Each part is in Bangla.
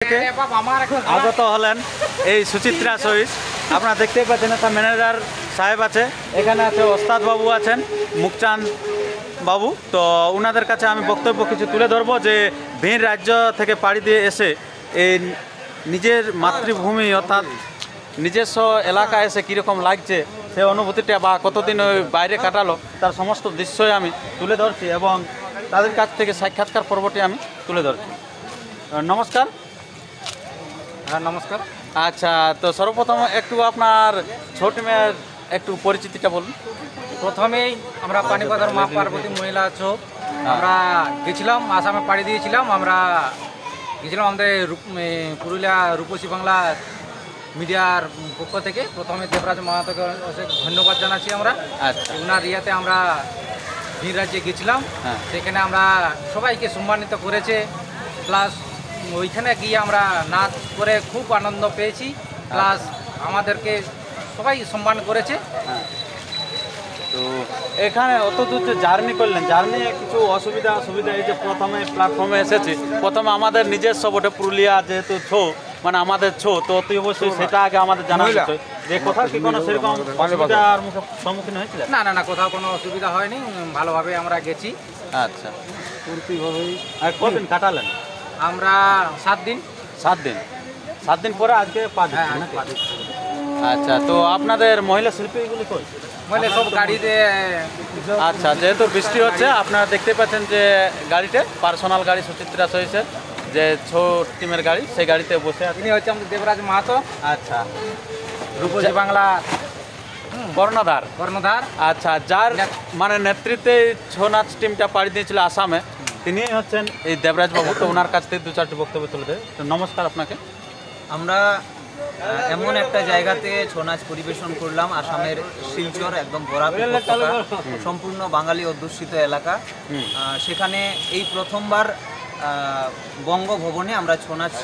আগত হলেন এই সুচিত্রা সহিস। আপনারা দেখতেই পাচ্ছেন একটা ম্যানেজার সাহেব আছে, এখানে আছে ওস্তাদ বাবু আছেন, মুখচাঁদ বাবু। তো ওনাদের কাছে আমি বক্তব্য কিছু তুলে ধরবো যে ভিন রাজ্য থেকে পাড়ি দিয়ে এসে এই নিজের মাতৃভূমি অর্থাৎ নিজস্ব এলাকায় এসে কীরকম লাগছে সেই অনুভূতিটা বা কতদিন ওই বাইরে কাটালো তার সমস্ত দৃশ্যই আমি তুলে ধরছি এবং তাদের কাছ থেকে সাক্ষাৎকার পর্বটি আমি তুলে ধরছি। নমস্কার। হ্যাঁ নমস্কার। আচ্ছা, তো সর্বপ্রথম একটু আপনার ছোট মেয়ের একটু পরিচিতিটা বলুন। প্রথমেই আমরা পানিপাথর মা পার্বতী মহিলা চোখ আমরা গেছিলাম, আসামে পাড়ি দিয়েছিলাম। আমরা গেছিলাম আমাদের পুরুলিয়া রূপসী বাংলা মিডিয়ার পক্ষ থেকে। প্রথমে দেবরাজ মাহাতোকে অনেক ধন্যবাদ জানাচ্ছি আমরা। আচ্ছা, ওনার ইয়েতে আমরা ভিন রাজ্যে গেছিলাম। সেখানে আমরা সবাইকে সম্মানিত করেছে, প্লাস ওইখানে গিয়ে আমরা নাচ করে খুব আনন্দ পেয়েছি, প্লাস আমাদেরকে সবাই সম্মান করেছে। তো এখানে অত দূর যে জার্নি করলেন, জার্নি কিছু অসুবিধা এই যে প্রথমে প্ল্যাটফর্মে এসেছি, প্রথমে আমাদের নিজস্ব বটে পুরুলিয়া যেহেতু ছো মানে আমাদের ছো, তো অতি অবশ্যই সেটা আগে আমাদের জানা বিষয় যে কোথাও কি কোনো সেরকম অসুবিধার সম্মুখীন হয়েছিল? না না না, কোথাও কোনো অসুবিধা হয়নি, ভালোভাবে আমরা গেছি। আচ্ছা, পূর্তিভাবেই। আর কদিন কাটালেন? আমরা 7 দিন। 7 দিন পরে আজকে 5 দিন। আচ্ছা, তো আপনাদের মহিলা শিল্পীগুলি কই? মহিলা সব গাড়িতে। আচ্ছা, যেহেতু বৃষ্টি হচ্ছে আপনারা দেখতে পাচ্ছেন যে গাড়িতে পার্সোনাল গাড়ি সুচিত্রা সহিসের যে ছোট টিমের গাড়ি, সেই গাড়িতে বসে আছে। তিনি হচ্ছে আমাদের দেবরাজ মাহাতো। আচ্ছা, রূপসী বাংলা কর্ণধার। আচ্ছা, যার মানে নেতৃত্বে ছৌ নাচ টিমটা পাড়ি দিয়েছিল আসামে, তিনি হচ্ছেন এই দেবরাজ বাবু। তো ওনার কাছ থেকে 2-4টি বক্তব্য তুলে দেয়। তো নমস্কার আপনাকে। আমরা এমন একটা জায়গাতে ছৌ নাচ পরিবেশন করলাম, আসামের শিলচর, একদম বরাক উপত্যকা, সম্পূর্ণ বাঙালি অধ্যুষিত এলাকা। সেখানে এই প্রথমবার বঙ্গভবনে আমরা ছৌ নাচ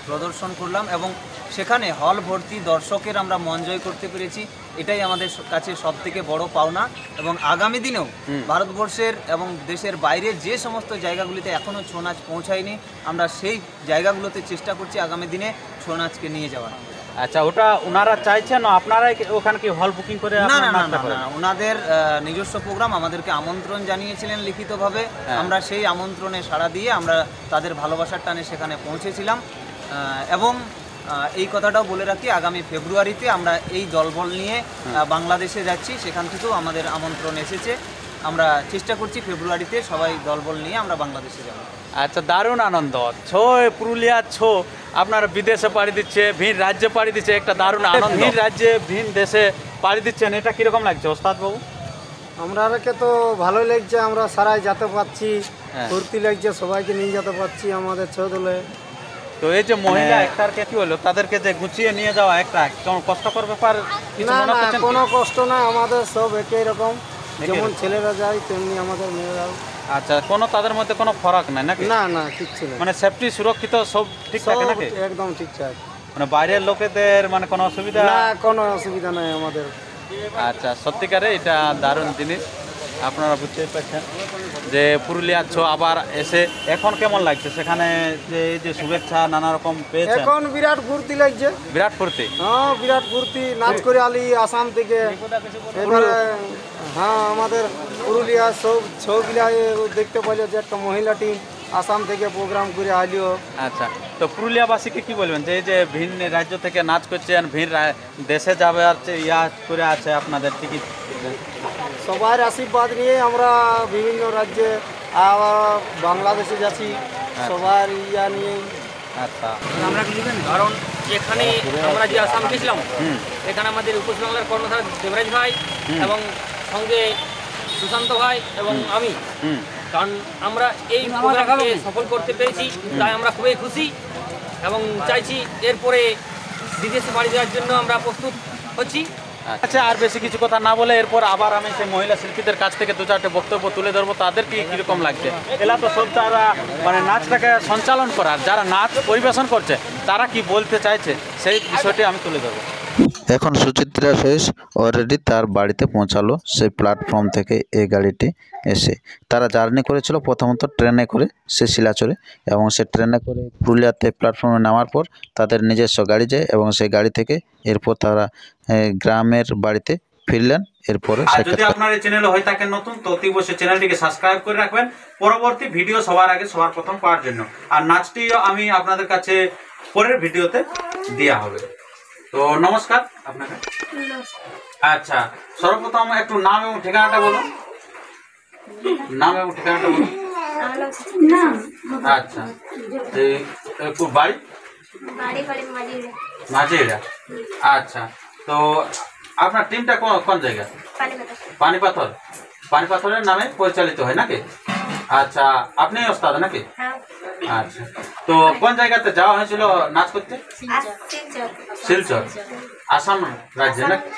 প্রদর্শন করলাম এবং সেখানে হল ভর্তি দর্শকের আমরা মন জয় করতে পেরেছি। এটাই আমাদের কাছে সবথেকে বড় পাওনা এবং আগামী দিনেও ভারতবর্ষের এবং দেশের বাইরে যে সমস্ত জায়গাগুলিতে এখনও ছৌ নাচ পৌঁছায়নি, আমরা সেই জায়গাগুলোতে চেষ্টা করছি আগামী দিনে ছৌ নাচকে নিয়ে যাওয়ার। আচ্ছা, ওটা ওনারা চাইছেন আপনারাই ওখানে কি হল বুকিং করে? না না না না, ওনাদের নিজস্ব প্রোগ্রাম আমাদেরকে আমন্ত্রণ জানিয়েছিলেন লিখিতভাবে। আমরা সেই আমন্ত্রণে সাড়া দিয়ে আমরা তাদের ভালোবাসার টানে সেখানে পৌঁছেছিলাম। এবং এই কথাটাও বলে রাখি, আগামী ফেব্রুয়ারিতে আমরা এই দলবল নিয়ে বাংলাদেশে যাচ্ছি, সেখান থেকেও আমাদের আমন্ত্রণ এসেছে। আমরা চেষ্টা করছি ফেব্রুয়ারিতে সবাই দলবল নিয়ে আমরা বাংলাদেশে যাব। আচ্ছা, দারুণ আনন্দ। ছো পুরুলিয়া ছো আপনারা বিদেশে পাড়ি দিচ্ছে, ভিন রাজ্যে পাড়ি দিচ্ছে, একটা দারুণ আনন্দ। ভিন রাজ্যে ভিন দেশে পাড়ি দিচ্ছেন, এটা কীরকম লাগছে ওস্তাদ বাবু? আমাদেরকে তো ভালোই লাগছে, আমরা সারাই যেতে পারছি, ফুর্তি লাগছে, সবাইকে নিয়ে যেতে পারছি আমাদের ছৌ দলে। তো এই যে মহিলা একটারকে কি হলো, তাদেরকে যে গুছিয়ে নিয়ে যাওয়া একটা কেমন কষ্টকর ব্যাপার? না না, কোনো কষ্ট না, আমাদের সব একই রকম, যেমন ছেলেরা যায় তেমনি আমাদের মেয়েরাও। আচ্ছা, কোনো তাদের মধ্যে কোনো ফারাক নাই নাকি? না না, কিচ্ছু না, মানে সেফটি সুরক্ষিত সব ঠিক থাকে নাকি? একদম ঠিকঠাক, মানে বাইরের লোকেদের মানে কোনো অসুবিধা? না, কোনো অসুবিধা নাই আমাদের। আচ্ছা, সত্যিকারে এটা দারুণ জিনিস। আপনারা বুঝতে পারছেন যে পুরুলিয়ার ছো আবার এসে এখন কেমন লাগছে? সেখানে যে এই যে শুভেচ্ছা নানা রকম পেয়েছে, এখন বিরাট ফুর্তি লাগছে। বিরাট ফুর্তি? হ্যাঁ, বিরাট ফুর্তি। নাচ করে আলি আসাম থেকে, এবারে হ্যাঁ আমাদের পুরুলিয়া সব ছৌগুলা দেখতে পাইল যে একটা মহিলা টিম আসাম থেকে প্রোগ্রাম করে আলিও। আচ্ছা, তো পুরুলিয়াবাসীকে কি বলবেন যে এই যে ভিন রাজ্য থেকে নাচ করছেন, ভিন দেশে যাবে আর ইয়া করে আছে আপনাদের টিকিট? সবার আশীর্বাদ নিয়ে আমরা বিভিন্ন রাজ্যে আবার বাংলাদেশে যাচ্ছি, সবার ইয়া নিয়ে। আচ্ছা, আমরা কারণ এখানে আমরা যে আসাম গেছিলাম, এখানে আমাদের উপসী বাংলার কর্ণধার দেবরাজ ভাই এবং সঙ্গে সুশান্ত ভাই এবং আমি, কারণ আমরা এই প্রোগ্রামকে সফল করতে পেরেছি, তাই আমরা খুবই খুশি এবং চাইছি এরপরে বিদেশে পাড়ি দেওয়ার জন্য আমরা প্রস্তুত হচ্ছি। আচ্ছা, আর বেশি কিছু কথা না বলে এরপর আবার আমি সেই মহিলা শিল্পীদের কাছ থেকে 2-4টে বক্তব্য তুলে ধরবো। তাদের কি কীরকম লাগছে? এলা তো সব তারা মানে নাচটাকে সঞ্চালন করার, যারা নাচ পরিবেশন করছে তারা কি বলতে চাইছে সেই বিষয়টি আমি তুলে ধরবো। এখন সুচিত্রা সহিস অলরেডি তার বাড়িতে পৌঁছালো সেই প্ল্যাটফর্ম থেকে এই গাড়িটি এসে। তারা জার্নি করেছিল প্রথমত ট্রেনে করে সে শিলাচরে, এবং সে ট্রেনে করে পুরুলিয়াতে প্ল্যাটফর্মে নামার পর তাদের নিজস্ব গাড়ি যায় এবং সেই গাড়ি থেকে এরপর তারা গ্রামের বাড়িতে ফিরলেন। এরপরে আর যদি আপনার এই চ্যানেলে হয়ে থাকেন নতুন, তো অতি অবশ্যই চ্যানেলটিকে সাবস্ক্রাইব করে রাখবেন পরবর্তী ভিডিও সবার আগে সবার প্রথম পাওয়ার জন্য। আর নাচটিও আমি আপনাদের কাছে পরের ভিডিওতে দেওয়া হবে। তো নমস্কার আপনাকে। আচ্ছা, সর্বপ্রথম একটু নাম এবং ঠিকানাটা বলুন। নাম এবং ঠিকানাটা বলুন। আচ্ছা, একটু বাড়ি মাঝিরা। আচ্ছা, তো আপনার টিমটা কোন জায়গা? পানিপাথর। পানিপাথরের নামে পরিচালিত হয় নাকি? আচ্ছা, আপনি ওস্তাদ নাকি? আচ্ছা, তো কোন জায়গাতে যাওয়া হয়েছিল নাচ করতে? শিলচর, আসাম রাজ্যে নাকি?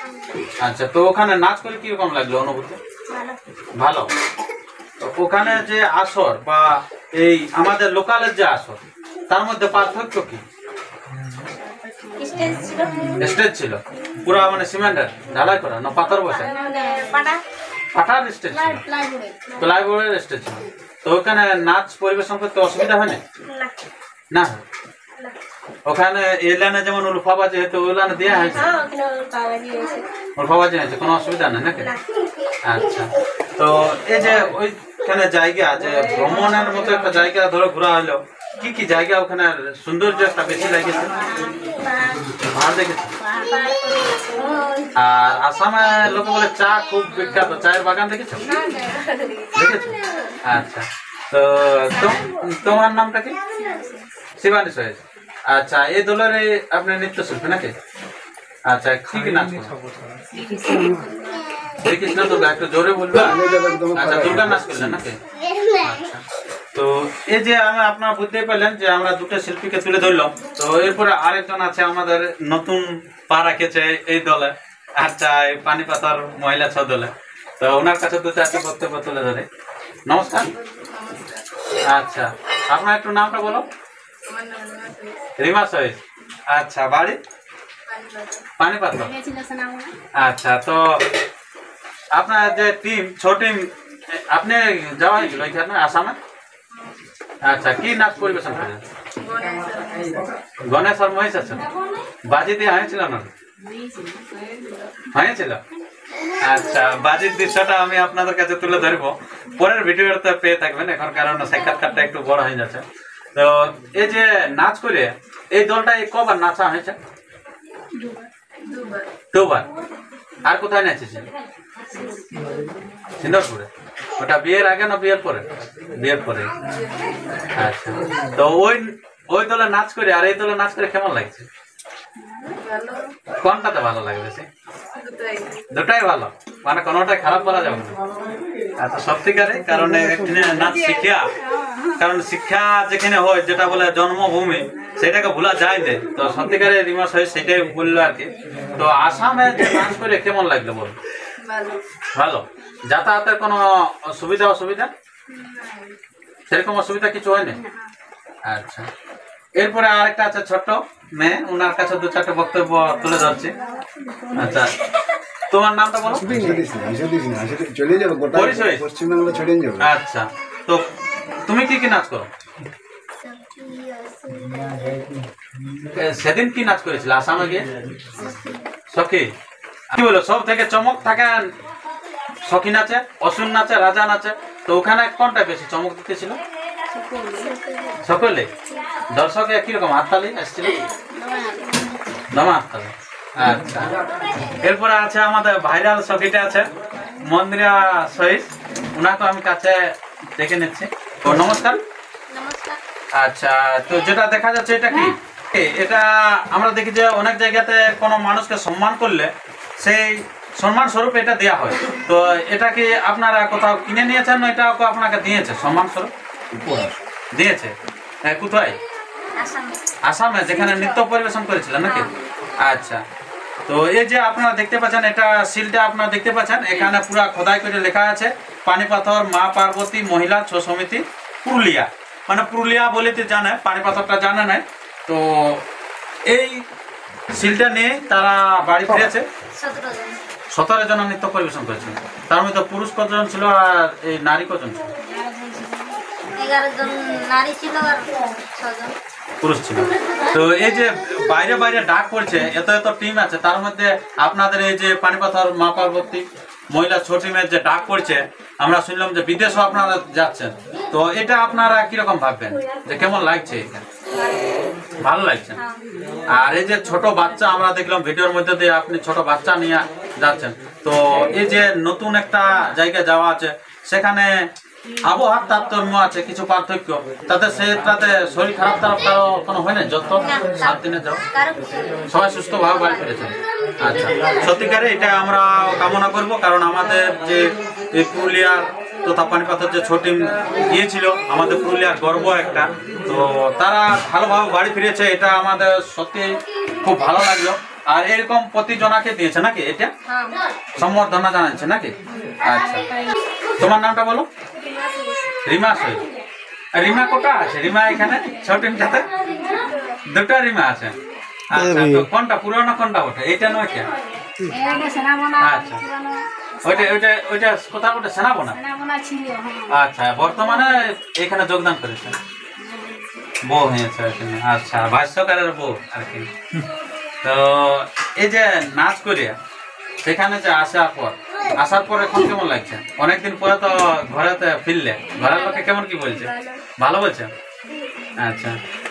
আচ্ছা, তো ওখানে নাচ করে কিরকম লাগলো অনুভূতি? ভালো। ওখানে যে আসর বা এই আমাদের লোকালের যে আসর, তার মধ্যে পার্থক্য কি? স্টেজ ছিল পুরা মানে সিমেন্টের ঢালাই করা না পাথর বসে? পাঠার স্টেজ ছিল, প্লাইবোর্ডের স্টেজ ছিল। তো ওখানে নাচ পরিবেশন করতে অসুবিধা হয়নি? না। ওখানে এলানে যেমন উলফাবাজি হতো ওলানে দেওয়া হয়েছে? উলফাবাজি হয়েছে, কোনো অসুবিধা নেই নাকি? আচ্ছা, তো এই যে ওইখানে জায়গা যে ভ্রমণের মতো একটা জায়গা ধরো ঘোরা হলো, কি কি জায়গা ওখানে সৌন্দর্য একটা বেশি লাগেছে? পাহাড় দেখেছি। আর আসামে লোকে বলে চা খুব বিখ্যাত, চায়ের বাগান দেখেছো? দেখেছো? আচ্ছা, তো তোমার নামটা কি? শিবানী সহেজ। আচ্ছা, এই দলের আপনি নৃত্যশিল্পী নাকি? আচ্ছা, কি কি নাচ? শ্রীকৃষ্ণ দুর্গা, একটু জোরে বলবে। আচ্ছা, দুর্গা নাচ করলেন নাকি? আচ্ছা, তো এই যে আপনারা বুঝতে পারলেন যে আমরা দুটো শিল্পীকে তুলে ধরলাম। তো এরপরে আরেকজন আছে আমাদের নতুন পা রাখেছে এই দলে, আচ্ছা এই পানিপাথর মহিলা ছ দলে। তো ওনার কাছে দু চারটে বক্তব্য তুলে ধরে। নমস্কার। আচ্ছা, আপনার একটু নামটা বলো। রিমা সহিস। আচ্ছা, বাড়ি পানিপাথর। আচ্ছা, তো আপনার যে টিম টিম আপনি যাওয়া হয়েছিল এখানে আসামে? আচ্ছা, কি নাচ পরিবেশন করেন? গণেশ আর মহিষ আছে, বাজি দিয়ে হয়েছিল না? হয়েছিল। আচ্ছা, বাজির দৃশ্যটা আমি আপনাদের কাছে তুলে ধরবো, পরের ভিডিওতে পেয়ে থাকবেন, এখন কারণ সাক্ষাৎকারটা একটু বড় হয়ে যাচ্ছে। তো এই যে নাচ করে এই দলটা কবার নাচা হয়েছে? দুবার। আর কোথায় নাচেছে? সিন্দুরপুরে। ওটা বিয়ের আগে না বিয়ের পরে? বিয়ের পরে। আচ্ছা, তো ওই দলে নাচ করে আর এই দলে নাচ করে কেমন লাগছে? কোনটাতে ভালো লাগে বেশি? দুটাই ভালো, মানে কোনোটাই খারাপ বলা যাবে না। আচ্ছা, সত্যিকারে, কারণ নাচ শিক্ষা, কারণ শিক্ষা যেখানে হয় যেটা বলে জন্মভূমি, সেটাকে ভোলা যায় না। তো সত্যিকারে রিমা সহিত সেটাই বললো আর কি। তো আসামে যে নাচ করে কেমন লাগলো বল? ভালো। যাতায়াতের কোনো অসুবিধা সেরকম অসুবিধা কিছু হয়নি? আচ্ছা, এরপরে আরেকটা আছে ছোট্ট মেয়ে, ওনার কাছে দু চারটে বক্তব্য তুলে ধরছি। আচ্ছা, তোমার নামটা বলো। আচ্ছা, তো তুমি কি কি নাচ করো? সেদিন কি নাচ করেছিল আসামে গিয়ে? সখী। কি বলো, সব থেকে চমক থাকেন সখী নাচে, অসুর নাচে, রাজা নাচে। তো ওখানে কোনটা বেশি চমক দিতেছিল? সকলে। দর্শকে কিরকম হাততালি এসেছিল? দমা হাততালি। আচ্ছা, এরপরে আছে আমাদের ভাইরাল সখীটা আছে মন্দিরা সহিস, ওনাকে আমি কাছে দেখে নিচ্ছি। তো নমস্কার। আচ্ছা, তো যেটা দেখা যাচ্ছে এটা কি? এটা আমরা দেখি যে অনেক জায়গাতে কোনো মানুষকে সম্মান করলে সেই সম্মান স্বরূপ এটা দেওয়া হয়। তো এটা কি আপনারা কোথাও কিনে নিয়েছেন না এটা আপনাকে দিয়েছে সম্মান স্বরূপ? দিয়েছে। কোথায়? আসামে, যেখানে নৃত্য পরিবেশন করেছিলেন নাকি? আচ্ছা, তো এই যে আপনারা দেখতে পাচ্ছেন, এটা শিলটা আপনারা দেখতে পাচ্ছেন, এখানে পুরা খোদাই করে লেখা আছে পানিপাথর মা পার্বতী মহিলা ছৌ সমিতি পুরুলিয়া। মানে পুরুলিয়া বলেতে জানে, পানিপাথরটা জানে না। তো এই শিলটা নিয়ে তারা বাড়ি ফিরেছে। 17 জন 17 জন নৃত্য পরিবেশন করেছে। তার মধ্যে পুরুষ কতজন ছিল আর এই নারী কতজন ছিল? 11 জন নারী ছিল আর 6 জন পুরুষ ছিল। তো এই যে বাইরে বাইরে ডাক পড়ছে, এত এত টিম আছে, তার মধ্যে আপনাদের এই যে পানিপাথর মা পার্বতী মহিলা ছোট টিমের যে ডাক পড়ছে, আমরা শুনলাম যে বিদেশেও আপনারা যাচ্ছেন, তো এটা আপনারা কিরকম ভাববেন, যে কেমন লাগছে? এটা ভালো লাগছে। আর এই যে ছোট বাচ্চা আমরা দেখলাম ভিডিওর মধ্যে দিয়ে, আপনি ছোট বাচ্চা নিয়ে যাচ্ছেন, তো এই যে নতুন একটা জায়গায় যাওয়া আছে, সেখানে আবহাওয়ার তারতম্য আছে, কিছু পার্থক্য, তাতে সেটাতে শরীর খারাপ টারাপ কারো কোনো হয় না? যত 7 দিনে যাও কারো কিছু নেই। সবাই সুস্থভাবে বাড়ি ফিরেছে। আচ্ছা, সত্যিকারে এটা আমরা কামনা করব, কারণ আমাদের যে এই পুরুলিয়ার তথা পানিপাথর যে ছোট টিম গিয়েছিল, আমাদের পুরুলিয়ার গর্ব একটা, তো তারা ভালোভাবে বাড়ি ফিরেছে, এটা আমাদের সত্যি খুব ভালো লাগলো। আর এরকম প্রতিজনাকে দিয়েছে নাকি, এটা হ্যাঁ সম্বর্ধনা জানাচ্ছে নাকি? আচ্ছা, তোমার নামটা বলো। রিমা সই। রিমা কোটা আছে? রিমা এখানে ছোট টিমটাতে 2টা রিমা আছে। আচ্ছা, তো কোনটা পুরনো কোনটা ওঠে? এইটা নয় কে? আচ্ছা, ওইটা ওইটা ওইটা কোথাও ওটা সেনাবোনা? আচ্ছা, বর্তমানে এখানে যোগদান করেছে, বউ হয়েছে এখানে। আচ্ছা, ভাষ্যকারের বউ আর কি। তো এই যে নাচ করে সেখানে যে আসার পর এখন কেমন লাগছে? অনেকদিন পরে তো ঘরেতে ফিরলে, ঘরের লোকে কেমন কি বলছে? ভালো বলছে? আচ্ছা,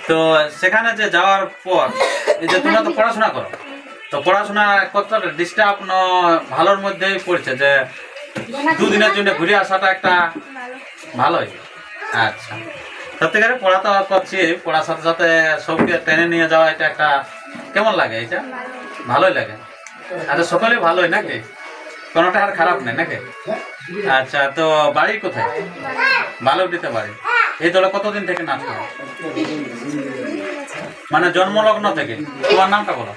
তো সেখানে যে যাওয়ার পর এই যে তোমরা তো পড়াশোনা করো, তো পড়াশোনা কতটা ডিস্টার্ব ভালোর মধ্যেই পড়ছে, যে 2 দিনের জন্য ঘুরে আসাটা একটা ভালোই। আচ্ছা, সত্যিকারে পড়া তো করছি, পড়ার সাথে সাথে সবকে টেনে নিয়ে যাওয়া, এটা একটা কেমন লাগে? এটা ভালোই লাগে। আচ্ছা, সকলে ভালোই নাকি? কোনোটা আর খারাপ নেই নাকি? আচ্ছা, তো বাড়ি কোথায়? বালুডিতে বাড়ি। এই দলে কতদিন থেকে নাচ করো? মানে জন্মলগ্ন থেকে? তোমার নামটা বলো।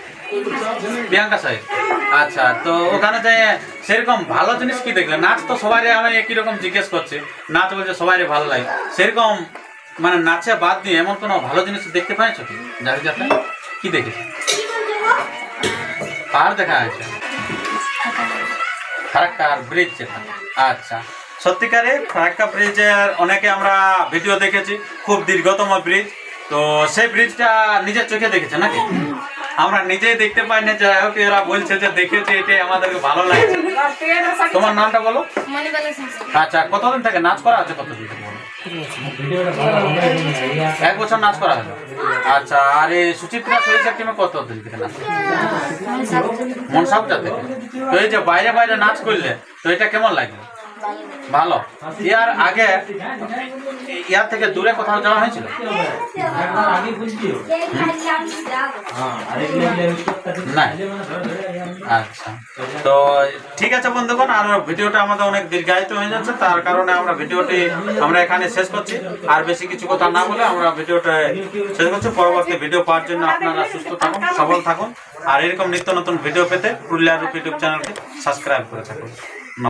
প্রিয়াঙ্কা সাহেব। আচ্ছা, তো ওখানে যে সেরকম ভালো জিনিস কি দেখলে? নাচ তো সবাই আমি একই রকম জিজ্ঞেস করছি, নাচ বলছে সবাই ভালো লাগে, সেরকম মানে নাচে বাদ দিয়ে এমন কোনো ভালো জিনিস দেখতে পাইছো কি? যাতে যাতে কি দেখেছি? পাহাড় দেখা আছে, ফারাক্কা ব্রিজ যেটা। আচ্ছা, সত্যিকারে ফারাক্কা ব্রিজের অনেকে আমরা ভিডিও দেখেছি, খুব দীর্ঘতম ব্রিজ, তো সেই ব্রিজটা নিজের চোখে দেখেছে নাকি? আমরা নিজেই দেখতে পাই না, যাই হোক এরা বলছে যে দেখেছে, এটাই আমাদেরকে ভালো লাগছে। তোমার নামটা বলো। আচ্ছা, কতদিন থেকে নাচ করা আছে? কতদিন থেকে বলো? 1 বছর নাচ করা হলো। আচ্ছা, আর এই সুচিত্রা সরিষার টিমে কতদিন থেকে নাচ? মনসাপটা থেকে। তো এই যে বাইরে বাইরে নাচ করলে, তো এটা কেমন লাগলো? ভালো। ইয়ার আগে ইয়ার থেকে দূরে কোথাও যাওয়া হয়েছিল? না। আচ্ছা, তো ঠিক আছে বন্ধুগণ, আর ভিডিওটা আমাদের অনেক দীর্ঘায়িত হয়ে যাচ্ছে, তার কারণে আমরা ভিডিওটি আমরা এখানে শেষ করছি। আর বেশি কিছু কথা না বলে আমরা ভিডিওটা শেষ করছি। পরবর্তী ভিডিও পাওয়ার জন্য আপনারা সুস্থ থাকুন, সবল থাকুন, আর এরকম নিত্য নতুন ভিডিও পেতে পুরুলিয়া রূপ ইউটিউব চ্যানেলকে সাবস্ক্রাইব করে থাকুন।